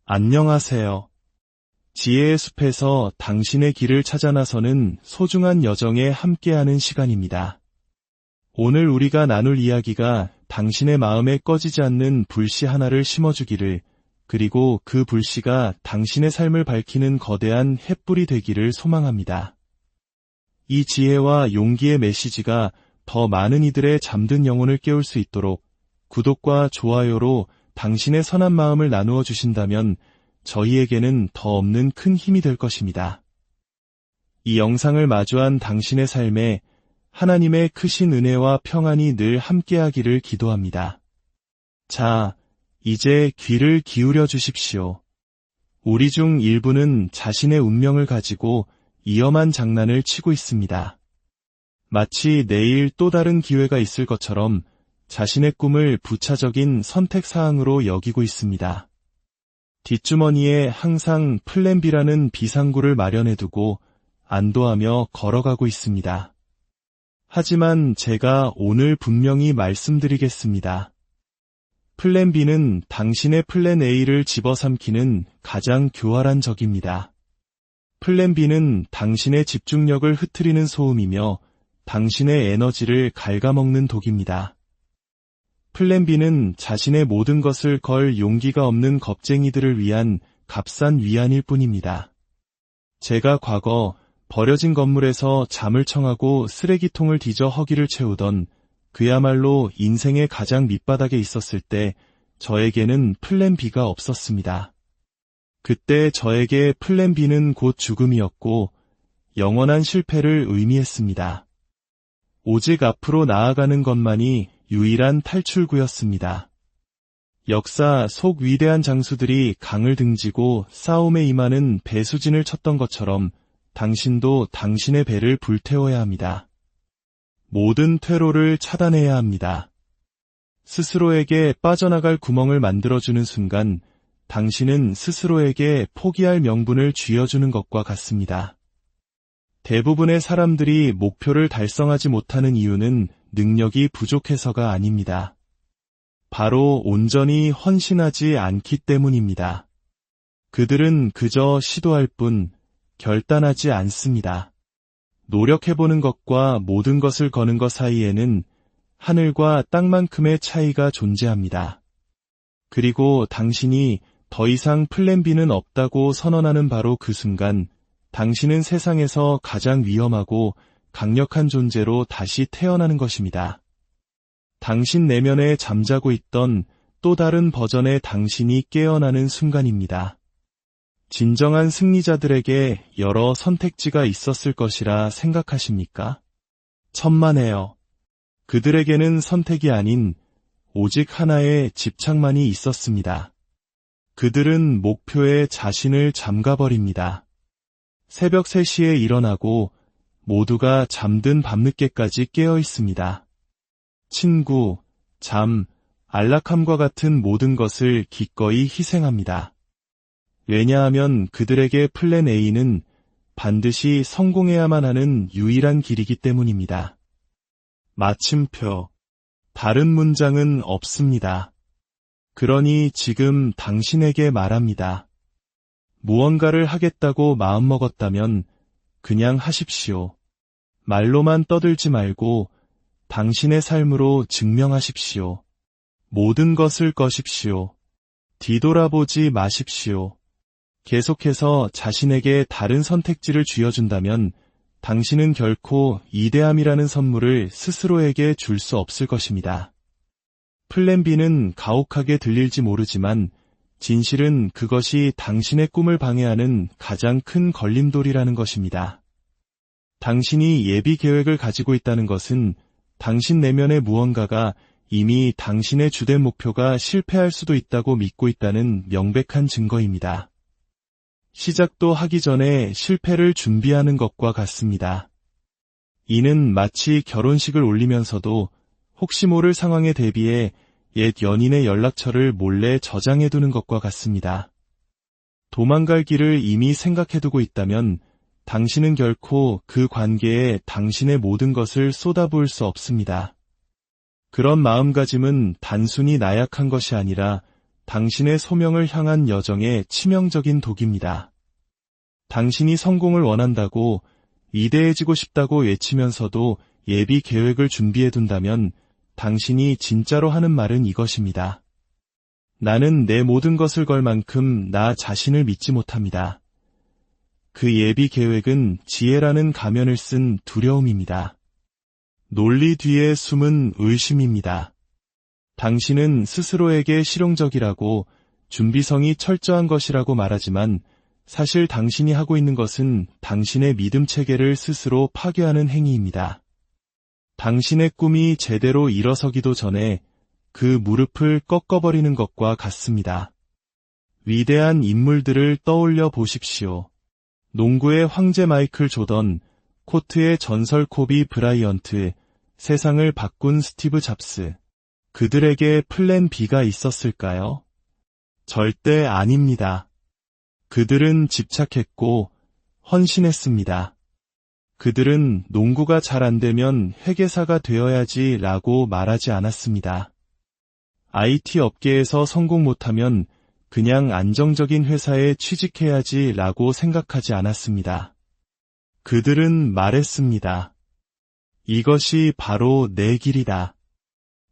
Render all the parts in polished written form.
안녕하세요. 지혜의 숲에서 당신의 길을 찾아 나서는 소중한 여정에 함께하는 시간입니다. 오늘 우리가 나눌 이야기가 당신의 마음에 꺼지지 않는 불씨 하나를 심어주기를, 그리고 그 불씨가 당신의 삶을 밝히는 거대한 횃불이 되기를 소망합니다. 이 지혜와 용기의 메시지가 더 많은 이들의 잠든 영혼을 깨울 수 있도록 구독과 좋아요로 당신의 선한 마음을 나누어 주신다면 저희에게는 더 없는 큰 힘이 될 것입니다. 이 영상을 마주한 당신의 삶에 하나님의 크신 은혜와 평안이 늘 함께하기를 기도합니다. 자, 이제 귀를 기울여 주십시오. 우리 중 일부는 자신의 운명을 가지고 위험한 장난을 치고 있습니다. 마치 내일 또 다른 기회가 있을 것처럼 자신의 꿈을 부차적인 선택사항으로 여기고 있습니다. 뒷주머니에 항상 플랜 B라는 비상구를 마련해두고 안도하며 걸어가고 있습니다. 하지만 제가 오늘 분명히 말씀드리겠습니다. 플랜 B는 당신의 플랜 A를 집어삼키는 가장 교활한 적입니다. 플랜 B는 당신의 집중력을 흐트리는 소음이며 당신의 에너지를 갉아먹는 독입니다. 플랜 B는 자신의 모든 것을 걸 용기가 없는 겁쟁이들을 위한 값싼 위안일 뿐입니다. 제가 과거 버려진 건물에서 잠을 청하고 쓰레기통을 뒤져 허기를 채우던 그야말로 인생의 가장 밑바닥에 있었을 때 저에게는 플랜 B가 없었습니다. 그때 저에게 플랜 B는 곧 죽음이었고 영원한 실패를 의미했습니다. 오직 앞으로 나아가는 것만이 유일한 탈출구였습니다. 역사 속 위대한 장수들이 강을 등지고 싸움에 임하는 배수진을 쳤던 것처럼 당신도 당신의 배를 불태워야 합니다. 모든 퇴로를 차단해야 합니다. 스스로에게 빠져나갈 구멍을 만들어주는 순간 당신은 스스로에게 포기할 명분을 쥐어주는 것과 같습니다. 대부분의 사람들이 목표를 달성하지 못하는 이유는 능력이 부족해서가 아닙니다. 바로 온전히 헌신하지 않기 때문입니다. 그들은 그저 시도할 뿐 결단하지 않습니다. 노력해보는 것과 모든 것을 거는 것 사이에는 하늘과 땅만큼의 차이가 존재합니다. 그리고 당신이 더 이상 플랜 B는 없다고 선언하는 바로 그 순간 당신은 세상에서 가장 위험하고 강력한 존재로 다시 태어나는 것입니다. 당신 내면에 잠자고 있던 또 다른 버전의 당신이 깨어나는 순간입니다. 진정한 승리자들에게 여러 선택지가 있었을 것이라 생각하십니까? 천만에요. 그들에게는 선택이 아닌 오직 하나의 집착만이 있었습니다. 그들은 목표에 자신을 잠가버립니다. 새벽 3시에 일어나고 모두가 잠든 밤늦게까지 깨어 있습니다. 친구, 잠, 안락함과 같은 모든 것을 기꺼이 희생합니다. 왜냐하면 그들에게 플랜 A는 반드시 성공해야만 하는 유일한 길이기 때문입니다. 마침표. 다른 문장은 없습니다. 그러니 지금 당신에게 말합니다. 무언가를 하겠다고 마음먹었다면 그냥 하십시오. 말로만 떠들지 말고 당신의 삶으로 증명하십시오. 모든 것을 거십시오. 뒤돌아보지 마십시오. 계속해서 자신에게 다른 선택지를 쥐어준다면 당신은 결코 이대함이라는 선물을 스스로에게 줄 수 없을 것입니다. 플랜 B는 가혹하게 들릴지 모르지만 진실은 그것이 당신의 꿈을 방해하는 가장 큰 걸림돌이라는 것입니다. 당신이 예비 계획을 가지고 있다는 것은 당신 내면의 무언가가 이미 당신의 주된 목표가 실패할 수도 있다고 믿고 있다는 명백한 증거입니다. 시작도 하기 전에 실패를 준비하는 것과 같습니다. 이는 마치 결혼식을 올리면서도 혹시 모를 상황에 대비해 옛 연인의 연락처를 몰래 저장해두는 것과 같습니다. 도망갈 길을 이미 생각해두고 있다면 당신은 결코 그 관계에 당신의 모든 것을 쏟아부을 수 없습니다. 그런 마음가짐은 단순히 나약한 것이 아니라 당신의 소명을 향한 여정에 치명적인 독입니다. 당신이 성공을 원한다고, 위대해지고 싶다고 외치면서도 예비 계획을 준비해둔다면 당신이 진짜로 하는 말은 이것입니다. 나는 내 모든 것을 걸 만큼 나 자신을 믿지 못합니다. 그 예비 계획은 지혜라는 가면을 쓴 두려움입니다. 논리 뒤에 숨은 의심입니다. 당신은 스스로에게 실용적이라고 준비성이 철저한 것이라고 말하지만 사실 당신이 하고 있는 것은 당신의 믿음 체계를 스스로 파괴하는 행위입니다. 당신의 꿈이 제대로 일어서기도 전에 그 무릎을 꺾어버리는 것과 같습니다. 위대한 인물들을 떠올려 보십시오. 농구의 황제 마이클 조던, 코트의 전설 코비 브라이언트, 세상을 바꾼 스티브 잡스. 그들에게 플랜 B가 있었을까요? 절대 아닙니다. 그들은 집착했고 헌신했습니다. 그들은 농구가 잘 안되면 회계사가 되어야지 라고 말하지 않았습니다. IT 업계에서 성공 못하면 그냥 안정적인 회사에 취직해야지 라고 생각하지 않았습니다. 그들은 말했습니다. 이것이 바로 내 길이다.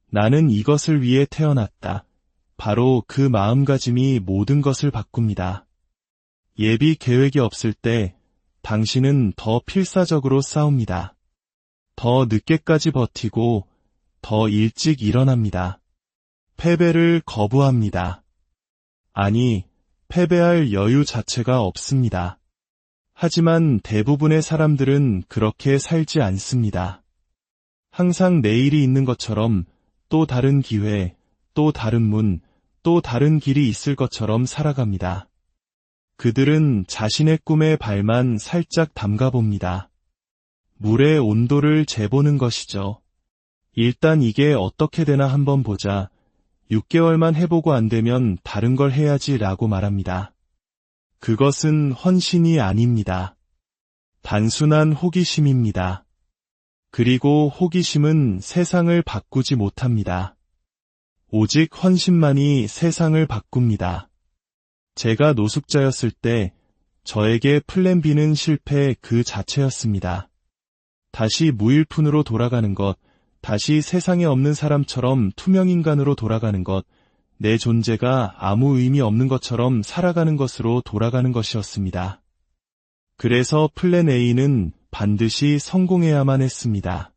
나는 이것을 위해 태어났다. 바로 그 마음가짐이 모든 것을 바꿉니다. 예비 계획이 없을 때 당신은 더 필사적으로 싸웁니다. 더 늦게까지 버티고 더 일찍 일어납니다. 패배를 거부합니다. 아니, 패배할 여유 자체가 없습니다. 하지만 대부분의 사람들은 그렇게 살지 않습니다. 항상 내일이 있는 것처럼 또 다른 기회, 또 다른 문, 또 다른 길이 있을 것처럼 살아갑니다. 그들은 자신의 꿈에 발만 살짝 담가봅니다. 물의 온도를 재보는 것이죠. 일단 이게 어떻게 되나 한번 보자. 6개월만 해보고 안 되면 다른 걸 해야지 라고 말합니다. 그것은 헌신이 아닙니다. 단순한 호기심입니다. 그리고 호기심은 세상을 바꾸지 못합니다. 오직 헌신만이 세상을 바꿉니다. 제가 노숙자였을 때 저에게 플랜 B는 실패 그 자체였습니다. 다시 무일푼으로 돌아가는 것, 다시 세상에 없는 사람처럼 투명인간으로 돌아가는 것, 내 존재가 아무 의미 없는 것처럼 살아가는 것으로 돌아가는 것이었습니다. 그래서 플랜 A는 반드시 성공해야만 했습니다.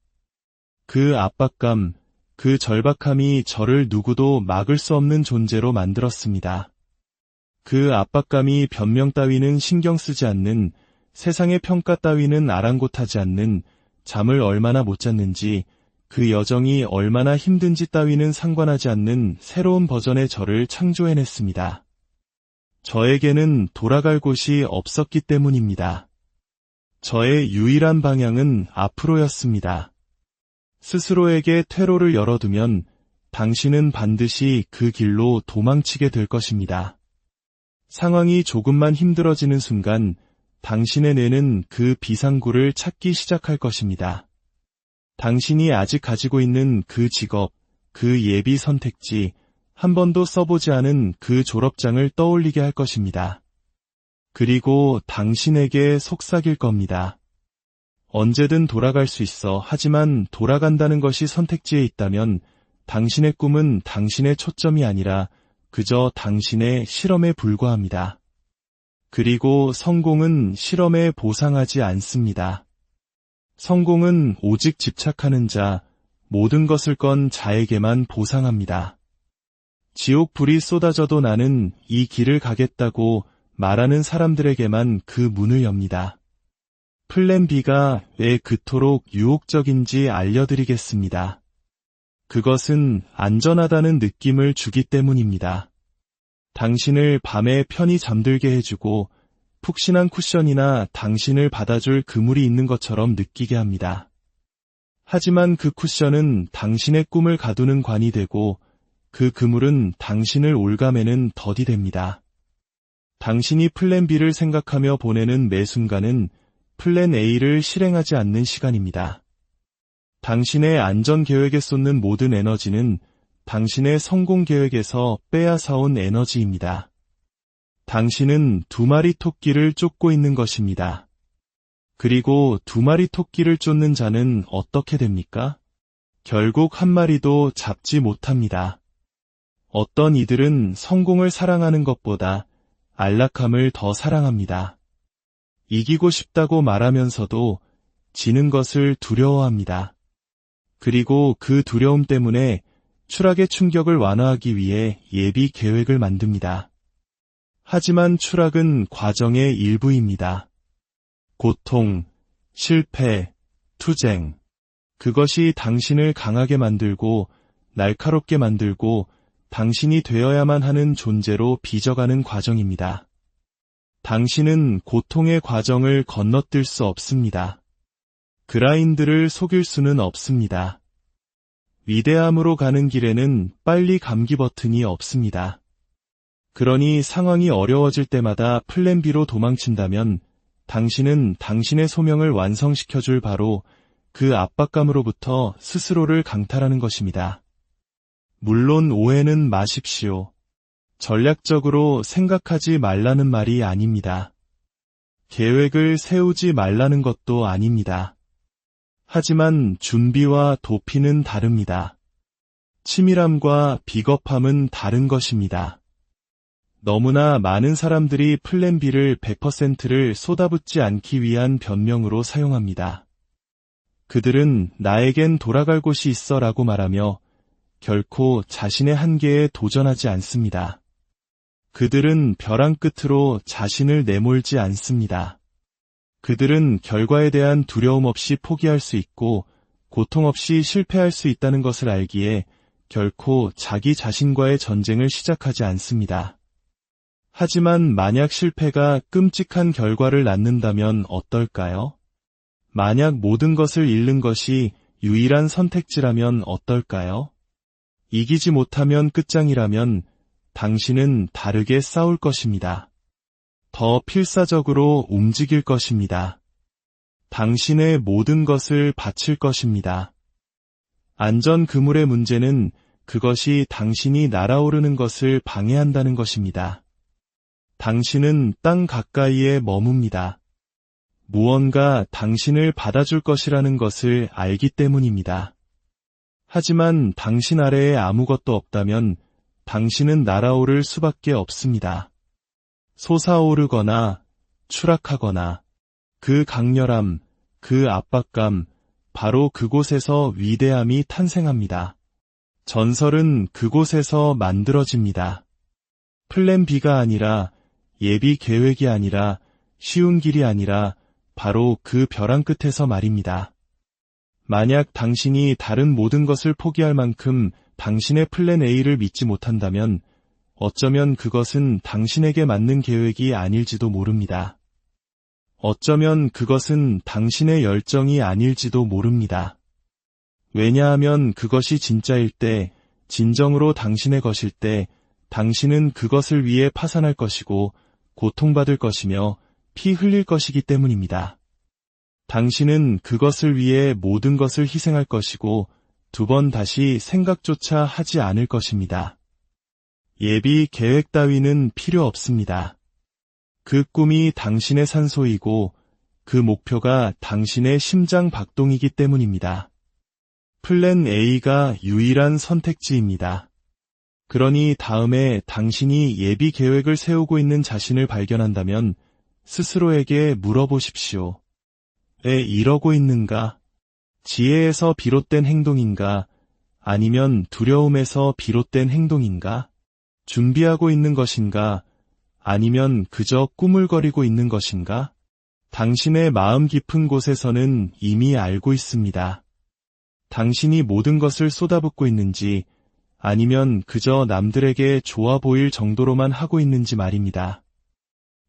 그 압박감, 그 절박함이 저를 누구도 막을 수 없는 존재로 만들었습니다. 그 압박감이 변명 따위는 신경 쓰지 않는, 세상의 평가 따위는 아랑곳하지 않는, 잠을 얼마나 못 잤는지, 그 여정이 얼마나 힘든지 따위는 상관하지 않는 새로운 버전의 저를 창조해냈습니다. 저에게는 돌아갈 곳이 없었기 때문입니다. 저의 유일한 방향은 앞으로였습니다. 스스로에게 퇴로를 열어두면 당신은 반드시 그 길로 도망치게 될 것입니다. 상황이 조금만 힘들어지는 순간 당신의 뇌는 그 비상구를 찾기 시작할 것입니다. 당신이 아직 가지고 있는 그 직업, 그 예비 선택지, 한 번도 써보지 않은 그 졸업장을 떠올리게 할 것입니다. 그리고 당신에게 속삭일 겁니다. 언제든 돌아갈 수 있어. 하지만 돌아간다는 것이 선택지에 있다면 당신의 꿈은 당신의 초점이 아니라 그저 당신의 실험에 불과합니다. 그리고 성공은 실험에 보상하지 않습니다. 성공은 오직 집착하는 자, 모든 것을 건 자에게만 보상합니다. 지옥불이 쏟아져도 나는 이 길을 가겠다고 말하는 사람들에게만 그 문을 엽니다. 플랜 B가 왜 그토록 유혹적인지 알려드리겠습니다. 그것은 안전하다는 느낌을 주기 때문입니다. 당신을 밤에 편히 잠들게 해주고 푹신한 쿠션이나 당신을 받아줄 그물이 있는 것처럼 느끼게 합니다. 하지만 그 쿠션은 당신의 꿈을 가두는 관이 되고 그 그물은 당신을 올가매는 덫이 됩니다. 당신이 플랜 B를 생각하며 보내는 매 순간은 플랜 A를 실행하지 않는 시간입니다. 당신의 안전 계획에 쏟는 모든 에너지는 당신의 성공 계획에서 빼앗아온 에너지입니다. 당신은 2마리 토끼를 쫓고 있는 것입니다. 그리고 2마리 토끼를 쫓는 자는 어떻게 됩니까? 결국 1마리도 잡지 못합니다. 어떤 이들은 성공을 사랑하는 것보다 안락함을 더 사랑합니다. 이기고 싶다고 말하면서도 지는 것을 두려워합니다. 그리고 그 두려움 때문에 추락의 충격을 완화하기 위해 예비 계획을 만듭니다. 하지만 추락은 과정의 일부입니다. 고통, 실패, 투쟁. 그것이 당신을 강하게 만들고 날카롭게 만들고 당신이 되어야만 하는 존재로 빚어가는 과정입니다. 당신은 고통의 과정을 건너뛸 수 없습니다. 그라인드를 속일 수는 없습니다. 위대함으로 가는 길에는 빨리 감기 버튼이 없습니다. 그러니 상황이 어려워질 때마다 플랜 B로 도망친다면 당신은 당신의 소명을 완성시켜줄 바로 그 압박감으로부터 스스로를 강탈하는 것입니다. 물론 오해는 마십시오. 전략적으로 생각하지 말라는 말이 아닙니다. 계획을 세우지 말라는 것도 아닙니다. 하지만 준비와 도피는 다릅니다. 치밀함과 비겁함은 다른 것입니다. 너무나 많은 사람들이 플랜 B를 100%를 쏟아붓지 않기 위한 변명으로 사용합니다. 그들은 나에겐 돌아갈 곳이 있어 라고 말하며 결코 자신의 한계에 도전하지 않습니다. 그들은 벼랑 끝으로 자신을 내몰지 않습니다. 그들은 결과에 대한 두려움 없이 포기할 수 있고 고통 없이 실패할 수 있다는 것을 알기에 결코 자기 자신과의 전쟁을 시작하지 않습니다. 하지만 만약 실패가 끔찍한 결과를 낳는다면 어떨까요? 만약 모든 것을 잃는 것이 유일한 선택지라면 어떨까요? 이기지 못하면 끝장이라면 당신은 다르게 싸울 것입니다. 더 필사적으로 움직일 것입니다. 당신의 모든 것을 바칠 것입니다. 안전 그물의 문제는 그것이 당신이 날아오르는 것을 방해한다는 것입니다. 당신은 땅 가까이에 머뭅니다. 무언가 당신을 받아줄 것이라는 것을 알기 때문입니다. 하지만 당신 아래에 아무것도 없다면 당신은 날아오를 수밖에 없습니다. 솟아오르거나 추락하거나 그 강렬함, 그 압박감, 바로 그곳에서 위대함이 탄생합니다. 전설은 그곳에서 만들어집니다. 플랜 B가 아니라 예비 계획이 아니라 쉬운 길이 아니라 바로 그 벼랑 끝에서 말입니다. 만약 당신이 다른 모든 것을 포기할 만큼 당신의 플랜 A를 믿지 못한다면 어쩌면 그것은 당신에게 맞는 계획이 아닐지도 모릅니다. 어쩌면 그것은 당신의 열정이 아닐지도 모릅니다. 왜냐하면 그것이 진짜일 때, 진정으로 당신의 것일 때 당신은 그것을 위해 파산할 것이고 고통받을 것이며 피 흘릴 것이기 때문입니다. 당신은 그것을 위해 모든 것을 희생할 것이고 2번 다시 생각조차 하지 않을 것입니다. 예비 계획 따위는 필요 없습니다. 그 꿈이 당신의 산소이고 그 목표가 당신의 심장 박동이기 때문입니다. 플랜 A가 유일한 선택지입니다. 그러니 다음에 당신이 예비 계획을 세우고 있는 자신을 발견한다면 스스로에게 물어보십시오. 왜 이러고 있는가? 지혜에서 비롯된 행동인가? 아니면 두려움에서 비롯된 행동인가? 준비하고 있는 것인가? 아니면 그저 꾸물거리고 있는 것인가? 당신의 마음 깊은 곳에서는 이미 알고 있습니다. 당신이 모든 것을 쏟아붓고 있는지 아니면 그저 남들에게 좋아 보일 정도로만 하고 있는지 말입니다.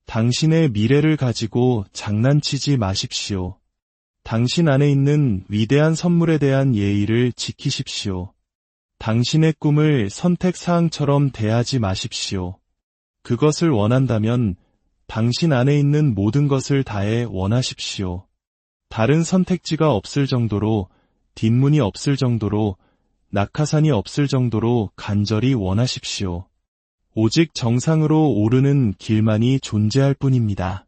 당신의 미래를 가지고 장난치지 마십시오. 당신 안에 있는 위대한 선물에 대한 예의를 지키십시오. 당신의 꿈을 선택사항처럼 대하지 마십시오. 그것을 원한다면 당신 안에 있는 모든 것을 다해 원하십시오. 다른 선택지가 없을 정도로, 뒷문이 없을 정도로 낙하산이 없을 정도로 간절히 원하십시오. 오직 정상으로 오르는 길만이 존재할 뿐입니다.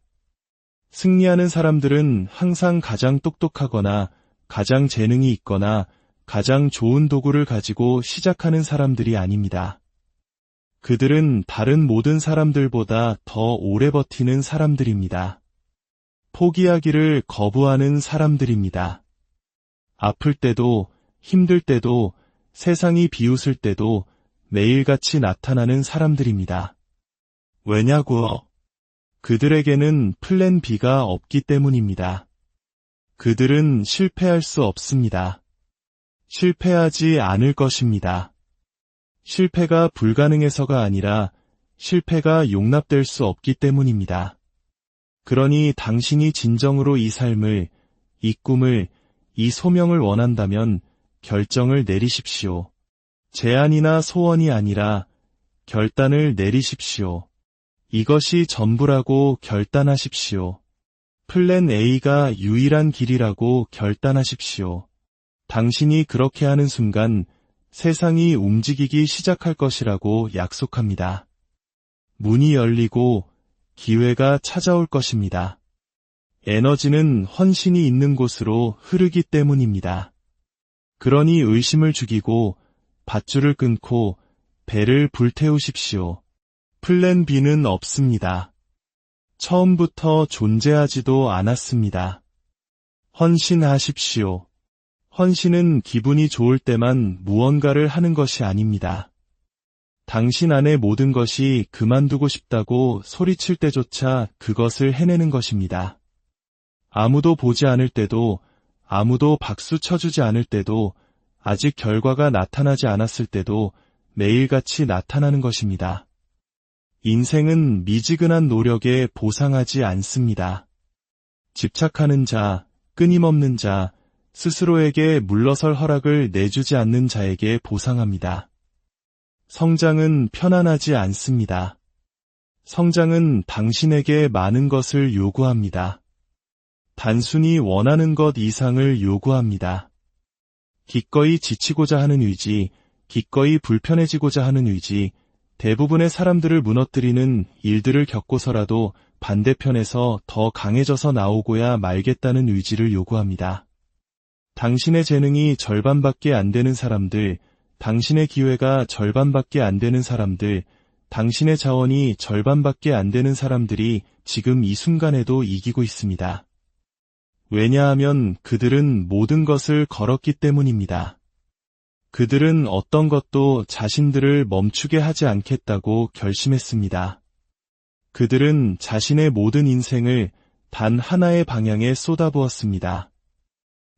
승리하는 사람들은 항상 가장 똑똑하거나 가장 재능이 있거나 가장 좋은 도구를 가지고 시작하는 사람들이 아닙니다. 그들은 다른 모든 사람들보다 더 오래 버티는 사람들입니다. 포기하기를 거부하는 사람들입니다. 아플 때도, 힘들 때도, 세상이 비웃을 때도 매일같이 나타나는 사람들입니다. 왜냐고요? 그들에게는 플랜 B가 없기 때문입니다. 그들은 실패할 수 없습니다. 실패하지 않을 것입니다. 실패가 불가능해서가 아니라 실패가 용납될 수 없기 때문입니다. 그러니 당신이 진정으로 이 삶을, 이 꿈을, 이 소명을 원한다면 결정을 내리십시오. 제안이나 소원이 아니라 결단을 내리십시오. 이것이 전부라고 결단하십시오. 플랜 A가 유일한 길이라고 결단하십시오. 당신이 그렇게 하는 순간 세상이 움직이기 시작할 것이라고 약속합니다. 문이 열리고 기회가 찾아올 것입니다. 에너지는 헌신이 있는 곳으로 흐르기 때문입니다. 그러니 의심을 죽이고 밧줄을 끊고 배를 불태우십시오. 플랜 B는 없습니다. 처음부터 존재하지도 않았습니다. 헌신하십시오. 헌신은 기분이 좋을 때만 무언가를 하는 것이 아닙니다. 당신 안의 모든 것이 그만두고 싶다고 소리칠 때조차 그것을 해내는 것입니다. 아무도 보지 않을 때도, 아무도 박수 쳐주지 않을 때도, 아직 결과가 나타나지 않았을 때도 매일같이 나타나는 것입니다. 인생은 미지근한 노력에 보상하지 않습니다. 집착하는 자, 끊임없는 자, 스스로에게 물러설 허락을 내주지 않는 자에게 보상합니다. 성장은 편안하지 않습니다. 성장은 당신에게 많은 것을 요구합니다. 단순히 원하는 것 이상을 요구합니다. 기꺼이 지치고자 하는 의지, 기꺼이 불편해지고자 하는 의지, 대부분의 사람들을 무너뜨리는 일들을 겪고서라도 반대편에서 더 강해져서 나오고야 말겠다는 의지를 요구합니다. 당신의 재능이 절반밖에 안 되는 사람들, 당신의 기회가 절반밖에 안 되는 사람들, 당신의 자원이 절반밖에 안 되는 사람들이 지금 이 순간에도 이기고 있습니다. 왜냐하면 그들은 모든 것을 걸었기 때문입니다. 그들은 어떤 것도 자신들을 멈추게 하지 않겠다고 결심했습니다. 그들은 자신의 모든 인생을 단 하나의 방향에 쏟아부었습니다.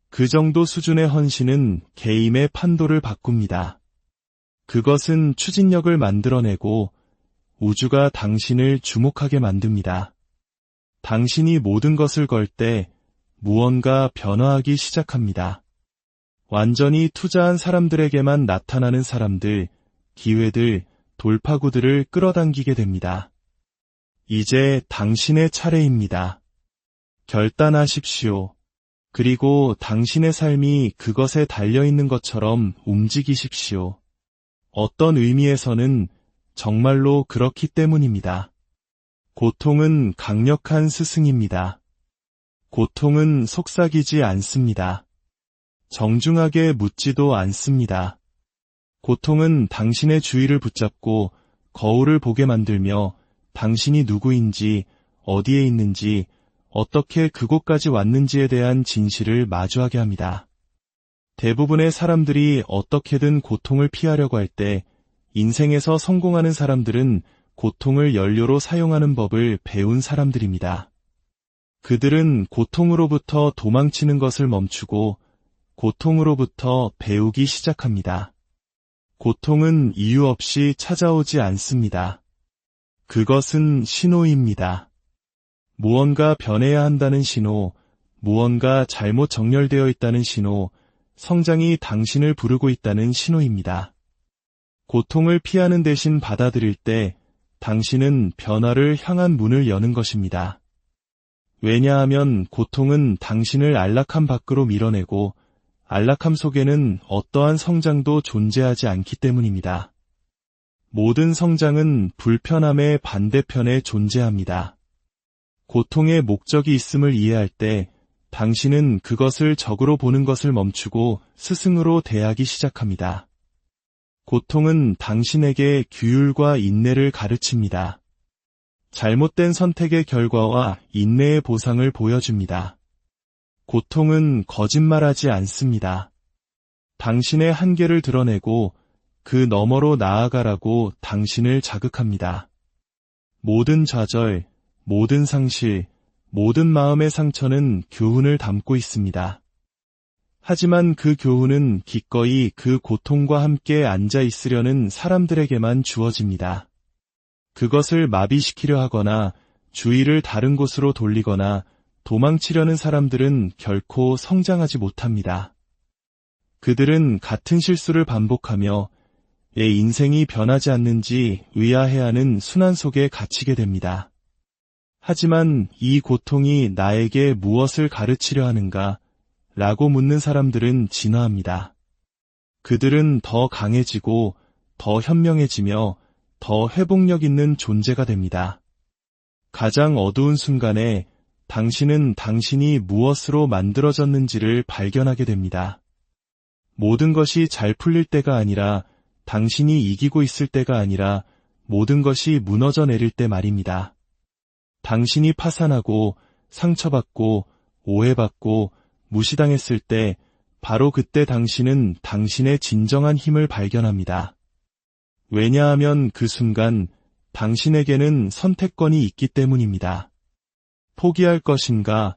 그 정도 수준의 헌신은 게임의 판도를 바꿉니다. 그것은 추진력을 만들어내고 우주가 당신을 주목하게 만듭니다. 당신이 모든 것을 걸 때 무언가 변화하기 시작합니다. 완전히 투자한 사람들에게만 나타나는 사람들, 기회들, 돌파구들을 끌어당기게 됩니다. 이제 당신의 차례입니다. 결단하십시오. 그리고 당신의 삶이 그것에 달려있는 것처럼 움직이십시오. 어떤 의미에서는 정말로 그렇기 때문입니다. 고통은 강력한 스승입니다. 고통은 속삭이지 않습니다. 정중하게 묻지도 않습니다. 고통은 당신의 주의를 붙잡고 거울을 보게 만들며 당신이 누구인지, 어디에 있는지, 어떻게 그곳까지 왔는지에 대한 진실을 마주하게 합니다. 대부분의 사람들이 어떻게든 고통을 피하려고 할 때 인생에서 성공하는 사람들은 고통을 연료로 사용하는 법을 배운 사람들입니다. 그들은 고통으로부터 도망치는 것을 멈추고 고통으로부터 배우기 시작합니다. 고통은 이유 없이 찾아오지 않습니다. 그것은 신호입니다. 무언가 변해야 한다는 신호, 무언가 잘못 정렬되어 있다는 신호, 성장이 당신을 부르고 있다는 신호입니다. 고통을 피하는 대신 받아들일 때 당신은 변화를 향한 문을 여는 것입니다. 왜냐하면 고통은 당신을 안락함 밖으로 밀어내고 안락함 속에는 어떠한 성장도 존재하지 않기 때문입니다. 모든 성장은 불편함의 반대편에 존재합니다. 고통의 목적이 있음을 이해할 때 당신은 그것을 적으로 보는 것을 멈추고 스승으로 대하기 시작합니다. 고통은 당신에게 규율과 인내를 가르칩니다. 잘못된 선택의 결과와 인내의 보상을 보여줍니다. 고통은 거짓말하지 않습니다. 당신의 한계를 드러내고 그 너머로 나아가라고 당신을 자극합니다. 모든 좌절, 모든 상실, 모든 마음의 상처는 교훈을 담고 있습니다. 하지만 그 교훈은 기꺼이 그 고통과 함께 앉아 있으려는 사람들에게만 주어집니다. 그것을 마비시키려 하거나 주의를 다른 곳으로 돌리거나 도망치려는 사람들은 결코 성장하지 못합니다. 그들은 같은 실수를 반복하며 내 인생이 변하지 않는지 의아해하는 순환 속에 갇히게 됩니다. 하지만 이 고통이 나에게 무엇을 가르치려 하는가? 라고 묻는 사람들은 진화합니다. 그들은 더 강해지고 더 현명해지며 더 회복력 있는 존재가 됩니다. 가장 어두운 순간에 당신은 당신이 무엇으로 만들어졌는지를 발견하게 됩니다. 모든 것이 잘 풀릴 때가 아니라 당신이 이기고 있을 때가 아니라 모든 것이 무너져 내릴 때 말입니다. 당신이 파산하고 상처받고 오해받고 무시당했을 때 바로 그때 당신은 당신의 진정한 힘을 발견합니다. 왜냐하면 그 순간 당신에게는 선택권이 있기 때문입니다. 포기할 것인가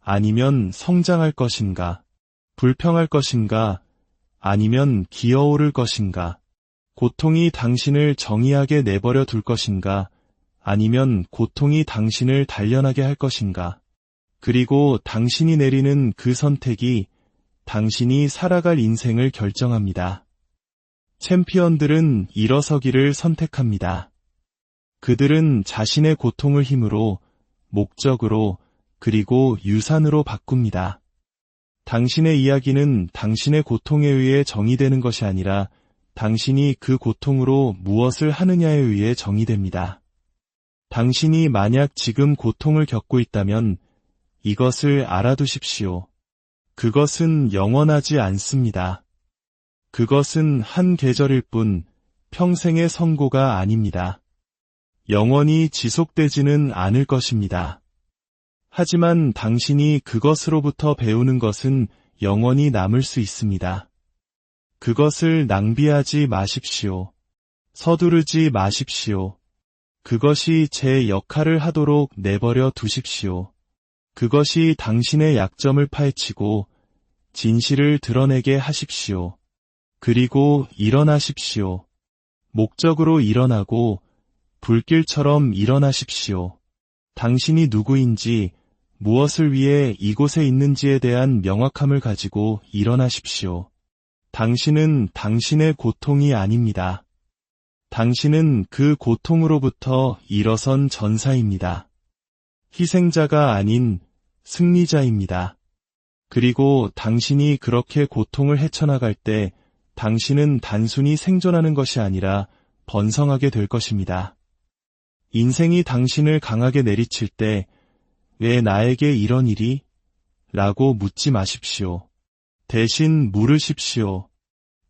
아니면 성장할 것인가, 불평할 것인가 아니면 기어오를 것인가, 고통이 당신을 정의하게 내버려 둘 것인가 아니면 고통이 당신을 단련하게 할 것인가. 그리고 당신이 내리는 그 선택이 당신이 살아갈 인생을 결정합니다. 챔피언들은 일어서기를 선택합니다. 그들은 자신의 고통을 힘으로, 목적으로, 그리고 유산으로 바꿉니다. 당신의 이야기는 당신의 고통에 의해 정의되는 것이 아니라 당신이 그 고통으로 무엇을 하느냐에 의해 정의됩니다. 당신이 만약 지금 고통을 겪고 있다면 이것을 알아두십시오. 그것은 영원하지 않습니다. 그것은 한 계절일 뿐 평생의 선고가 아닙니다. 영원히 지속되지는 않을 것입니다. 하지만 당신이 그것으로부터 배우는 것은 영원히 남을 수 있습니다. 그것을 낭비하지 마십시오. 서두르지 마십시오. 그것이 제 역할을 하도록 내버려 두십시오. 그것이 당신의 약점을 파헤치고 진실을 드러내게 하십시오. 그리고 일어나십시오. 목적으로 일어나고 불길처럼 일어나십시오. 당신이 누구인지, 무엇을 위해 이곳에 있는지에 대한 명확함을 가지고 일어나십시오. 당신은 당신의 고통이 아닙니다. 당신은 그 고통으로부터 일어선 전사입니다. 희생자가 아닌 승리자입니다. 그리고 당신이 그렇게 고통을 헤쳐나갈 때 당신은 단순히 생존하는 것이 아니라 번성하게 될 것입니다. 인생이 당신을 강하게 내리칠 때 왜 나에게 이런 일이? 라고 묻지 마십시오. 대신 물으십시오.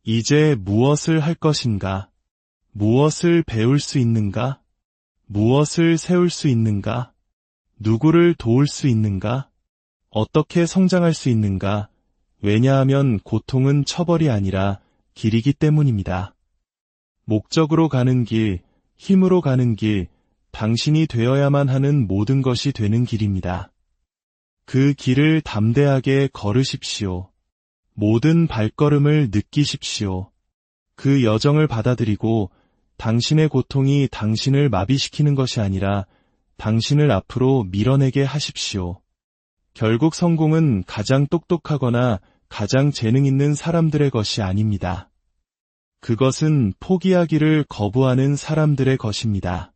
이제 무엇을 할 것인가? 무엇을 배울 수 있는가? 무엇을 세울 수 있는가? 누구를 도울 수 있는가? 어떻게 성장할 수 있는가? 왜냐하면 고통은 처벌이 아니라 길이기 때문입니다. 목적으로 가는 길, 힘으로 가는 길, 당신이 되어야만 하는 모든 것이 되는 길입니다. 그 길을 담대하게 걸으십시오. 모든 발걸음을 느끼십시오. 그 여정을 받아들이고 당신의 고통이 당신을 마비시키는 것이 아니라 당신을 앞으로 밀어내게 하십시오. 결국 성공은 가장 똑똑하거나 가장 재능 있는 사람들의 것이 아닙니다. 그것은 포기하기를 거부하는 사람들의 것입니다.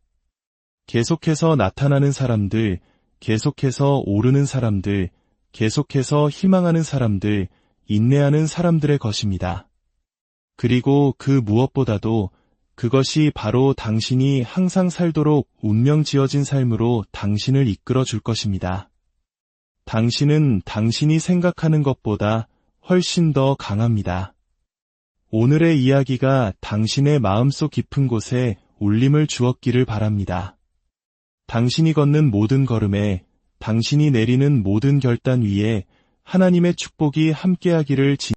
계속해서 나타나는 사람들, 계속해서 오르는 사람들, 계속해서 희망하는 사람들, 인내하는 사람들의 것입니다. 그리고 그 무엇보다도 그것이 바로 당신이 항상 살도록 운명 지어진 삶으로 당신을 이끌어 줄 것입니다. 당신은 당신이 생각하는 것보다 훨씬 더 강합니다. 오늘의 이야기가 당신의 마음속 깊은 곳에 울림을 주었기를 바랍니다. 당신이 걷는 모든 걸음에, 당신이 내리는 모든 결단 위에 하나님의 축복이 함께하기를